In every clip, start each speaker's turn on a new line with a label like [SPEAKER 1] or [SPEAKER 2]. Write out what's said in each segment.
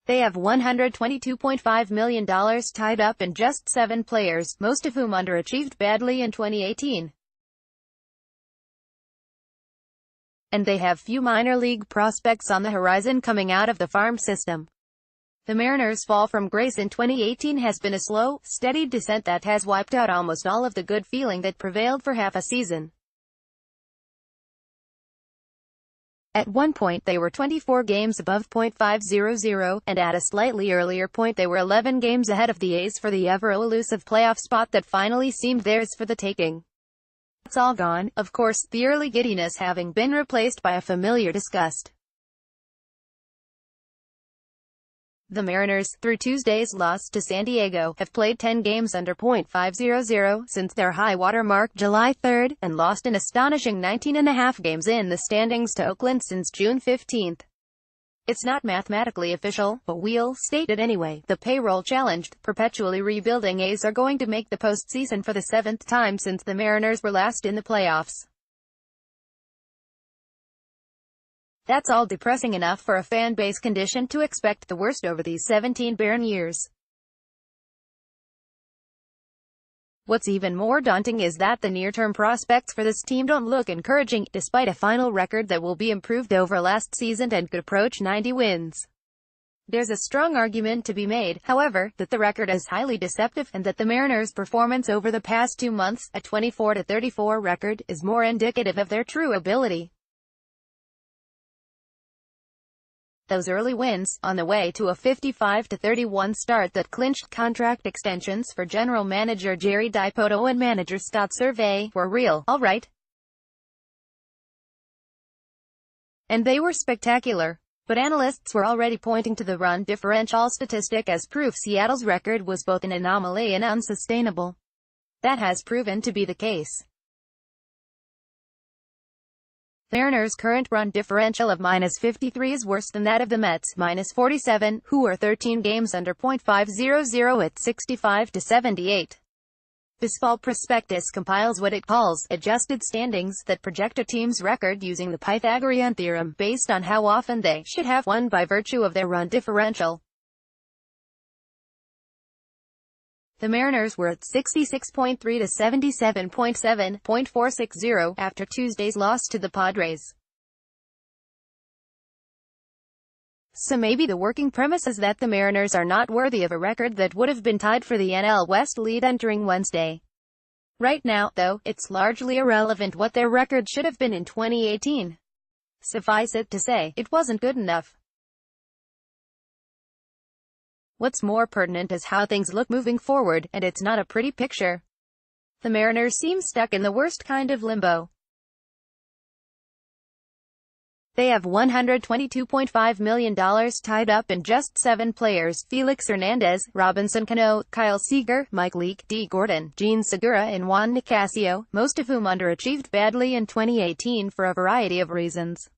[SPEAKER 1] They have $122.5 million tied up in just 7 players, most of whom underachieved badly in 2018. And they have few minor league prospects on the horizon coming out of the farm system. The Mariners' fall from grace in 2018 has been a slow, steady descent that has wiped out almost all of the good feeling that prevailed for half a season. At one point they were 24 games above .500, and at a slightly earlier point they were 11 games ahead of the A's for the ever-elusive playoff spot that finally seemed theirs for the taking. It's all gone, of course, the early giddiness having been replaced by a familiar disgust. The Mariners, through Tuesday's loss to San Diego, have played 10 games under .500 since their high-water mark July 3, and lost an astonishing 19.5 games in the standings to Oakland since June 15. It's not mathematically official, but we'll state it anyway. The payroll-challenged, perpetually rebuilding A's are going to make the postseason for the 7th time since the Mariners were last in the playoffs. That's all depressing enough for a fan base conditioned to expect the worst over these 17 barren years. What's even more daunting is that the near-term prospects for this team don't look encouraging, despite a final record that will be improved over last season and could approach 90 wins. There's a strong argument to be made, however, that the record is highly deceptive, and that the Mariners' performance over the past 2 months, a 24-34 record, is more indicative of their true ability. Those early wins, on the way to a 55-31 start that clinched contract extensions for general manager Jerry Dipoto and manager Scott Survey, were real, all right. And they were spectacular. But analysts were already pointing to the run differential statistic as proof Seattle's record was both an anomaly and unsustainable. That has proven to be the case. The Mariners' current run differential of -53 is worse than that of the Mets, -47, who are 13 games under .500 at 65-78. Baseball Prospectus compiles what it calls adjusted standings that project a team's record using the Pythagorean theorem, based on how often they should have won by virtue of their run differential. The Mariners were at 66.3 to 77.7, .460, after Tuesday's loss to the Padres. So maybe the working premise is that the Mariners are not worthy of a record that would have been tied for the NL West lead entering Wednesday. Right now, though, it's largely irrelevant what their record should have been in 2018. Suffice it to say, it wasn't good enough. What's more pertinent is how things look moving forward, and it's not a pretty picture. The Mariners seem stuck in the worst kind of limbo. They have $122.5 million tied up in just 7 players: Felix Hernandez, Robinson Cano, Kyle Seager, Mike Leake, D. Gordon, Gene Segura and Juan Nicasio, most of whom underachieved badly in 2018 for a variety of reasons.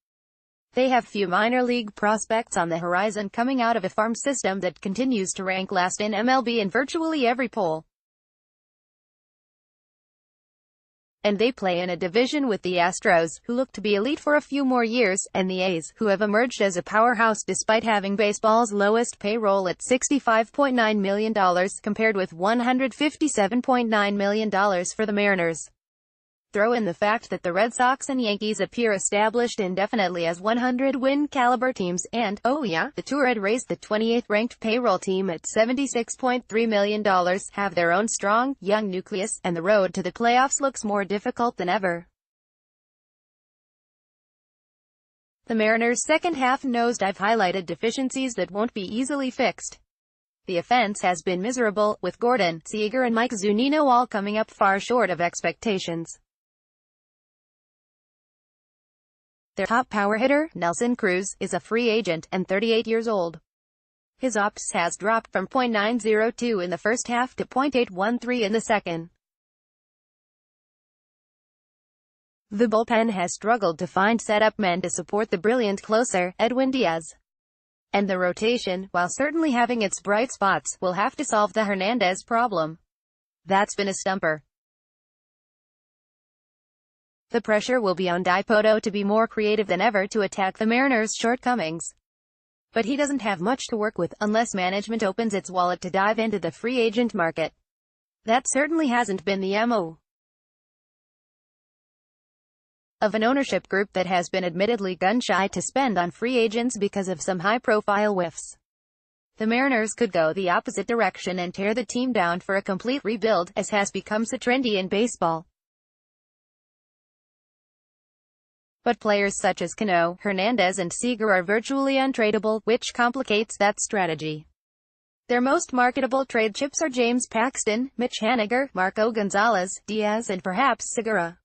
[SPEAKER 1] They have few minor league prospects on the horizon coming out of a farm system that continues to rank last in MLB in virtually every poll. And they play in a division with the Astros, who look to be elite for a few more years, and the A's, who have emerged as a powerhouse despite having baseball's lowest payroll at $65.9 million, compared with $157.9 million for the Mariners. Throw in the fact that the Red Sox and Yankees appear established indefinitely as 100-win caliber teams, and, oh yeah, the Tour had raised the 28th-ranked payroll team at $76.3 million, have their own strong, young nucleus, and the road to the playoffs looks more difficult than ever. The Mariners' second-half nosedive highlighted deficiencies that won't be easily fixed. The offense has been miserable, with Gordon, Seager and Mike Zunino all coming up far short of expectations. Their top power hitter, Nelson Cruz, is a free agent, and 38 years old. His OPS has dropped from .902 in the first half to .813 in the second. The bullpen has struggled to find setup men to support the brilliant closer, Edwin Diaz. And the rotation, while certainly having its bright spots, will have to solve the Hernandez problem. That's been a stumper. The pressure will be on Dipoto to be more creative than ever to attack the Mariners' shortcomings. But he doesn't have much to work with, unless management opens its wallet to dive into the free agent market. That certainly hasn't been the MO of an ownership group that has been admittedly gun-shy to spend on free agents because of some high-profile whiffs. The Mariners could go the opposite direction and tear the team down for a complete rebuild, as has become so trendy in baseball. But players such as Cano, Hernandez and Seager are virtually untradeable, which complicates that strategy. Their most marketable trade chips are James Paxton, Mitch Haniger, Marco Gonzalez, Diaz and perhaps Segura.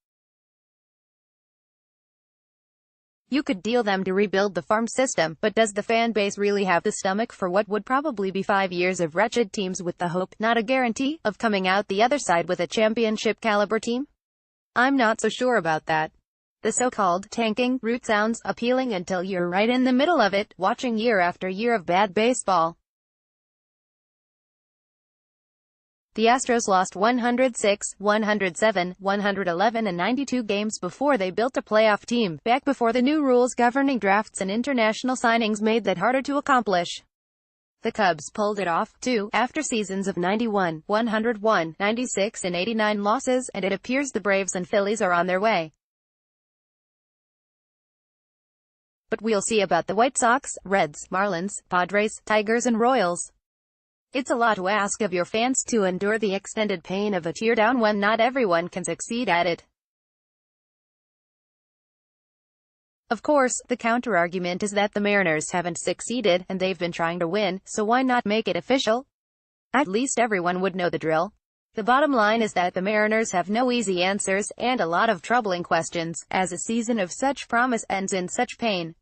[SPEAKER 1] You could deal them to rebuild the farm system, but does the fan base really have the stomach for what would probably be 5 years of wretched teams with the hope, not a guarantee, of coming out the other side with a championship-caliber team? I'm not so sure about that. The so-called tanking route sounds appealing until you're right in the middle of it, watching year after year of bad baseball. The Astros lost 106, 107, 111 and 92 games before they built a playoff team, back before the new rules governing drafts and international signings made that harder to accomplish. The Cubs pulled it off, too, after seasons of 91, 101, 96 and 89 losses, and it appears the Braves and Phillies are on their way. But we'll see about the White Sox, Reds, Marlins, Padres, Tigers and Royals. It's a lot to ask of your fans to endure the extended pain of a teardown when not everyone can succeed at it. Of course, the counter-argument is that the Mariners haven't succeeded, and they've been trying to win, so why not make it official? At least everyone would know the drill. The bottom line is that the Mariners have no easy answers, and a lot of troubling questions, as a season of such promise ends in such pain.